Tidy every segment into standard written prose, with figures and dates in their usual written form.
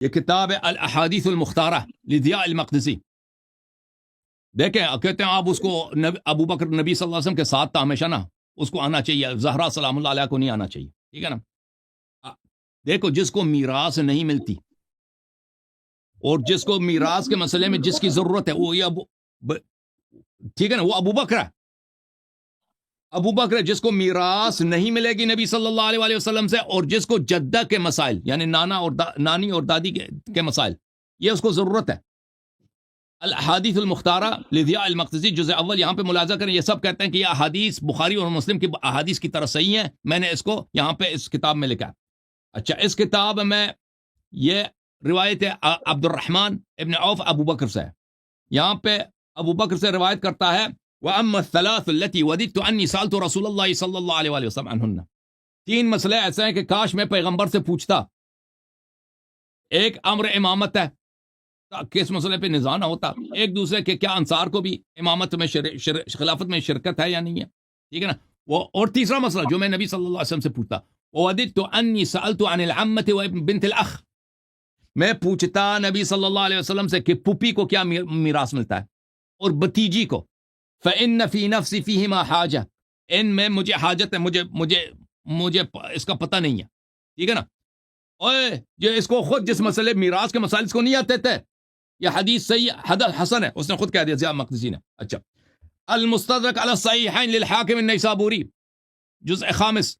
یہ کتاب ہے الاحادیث المختارہ لضیاء المقدسی. دیکھیں کہتے ہیں آپ اس کو ابو بکر نبی صلی اللہ علیہ وسلم کے ساتھ تھا ہمیشہ نا، اس کو آنا چاہیے. زہرا سلام اللہ علیہ کو نہیں آنا چاہیے. ٹھیک ہے نا. دیکھو جس کو میراث نہیں ملتی اور جس کو میراث کے مسئلے میں جس کی ضرورت ہے وہ یہ ٹھیک ہے نا، وہ ابو بکر ہے. ابو بکر جس کو میراث نہیں ملے گی نبی صلی اللہ علیہ وسلم سے، اور جس کو جدہ کے مسائل یعنی نانا اور نانی اور دادی کے مسائل یہ اس کو ضرورت ہے. الاحادیث المختارہ لضیاء المقدسی جزء اول یہاں پہ ملاحظہ کریں، یہ سب کہتے ہیں کہ یہ احادیث بخاری اور مسلم کی احادیث کی طرح صحیح ہیں. میں نے اس کو یہاں پہ اس کتاب میں لکھا. اچھا اس کتاب میں یہ روایت عبد الرحمن ابن عوف ابو بکر سے ہے. یہاں پہ ابو بکر سے روایت کرتا ہے وَأَمَّا الثَّلَاثُ الَّتِي وَدِدْتُ أَنِّي سَأَلْتُ رَسُولَ اللَّهِ صلی اللہ علیہ وسلم عنہن. 3 مسئلے ایسے ہیں کہ کاش میں پیغمبر سے پوچھتا. ایک امر امامت ہے، کس مسئلے پہ نزاع نہ ہوتا. ایک دوسرے کہ کیا انصار کو بھی امامت میں خلافت میں شرکت ہے یا نہیں ہے. ٹھیک ہے نا. وہ اور تیسرا مسئلہ جو میں نبی صلی اللہ علیہ وسلم سے پوچھتا وَوَدِدْتُ أَنِّي سَأَلْتُ عَنِ الْعَمَّةِ وَبِنْتِ الْأَخِ. میں پوچھتا نبی صلی اللہ علیہ وسلم سے کہ پھوپھی کو کیا میراث ملتا ہے اور بتیجی کو. فَإِنَّ فِي نَفْسِ فِيهِمَا حَاجَةً. ان میں مجھے حاجت ہے، مجھے اس کا پتہ نہیں ہے. ٹھیک ہے نا. اوے جو اس کو خود جس مسئلے میراث کے مسائل اس کو نہیں آتے تھے. یہ حدیث صحیح حدیث حسن ہے، اس نے خود کہہ دیا ضیاء مقدسی نے. اچھا المستدرک علی الصحیحین للحاکم النیسابوری جزء 5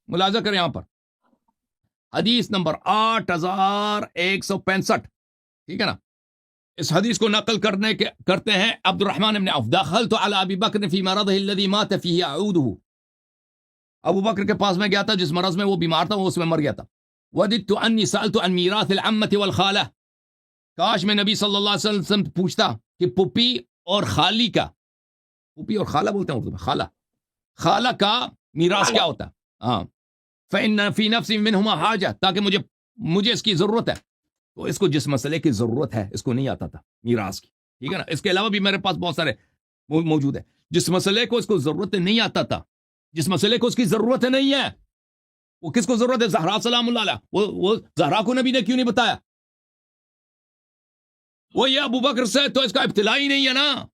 ملاحظہ کریں یہاں پر حدیث نمبر 8165. ٹھیک ہے نا. اس حدیث کو نقل کرتے ہیں عبد الرحمن ابن عوف. دخلت علی ابی بکر فی مرضه الذی مات فیہ اعوده. ابو بکر کے پاس میں گیا تھا جس مرض میں وہ بیمار تھا، وہ اس میں مر گیا تھا. وددت انی سألت عن میراث العمة والخالہ. کاش میں نبی صلی اللہ علیہ وسلم پوچھتا کہ پھوپھی اور خالی کا، پھوپھی اور خالہ بولتے ہیں اردو میں، خالہ کا میراث کیا ہوتا ہے. ہاں فإن فی نفسی منہما حاجہ، تاکہ مجھے اس کی ضرورت ہے. تو اس کو جس مسئلے کی ضرورت ہے اس کو نہیں آتا تھا میراث کی. ٹھیک ہے نا. اس کے علاوہ بھی میرے پاس بہت سارے موجود ہیں. جس مسئلے کو اس کو ضرورت نہیں آتا تھا، جس مسئلے کو اس کی ضرورت نہیں ہے، وہ کس کو ضرورت ہے؟ زہرا سلام اللہ علیہ. وہ زہرا کو نبی نے کیوں نہیں بتایا؟ وہ یہ ابو بکر سے تو اس کا ابتلا ہی نہیں ہے نا.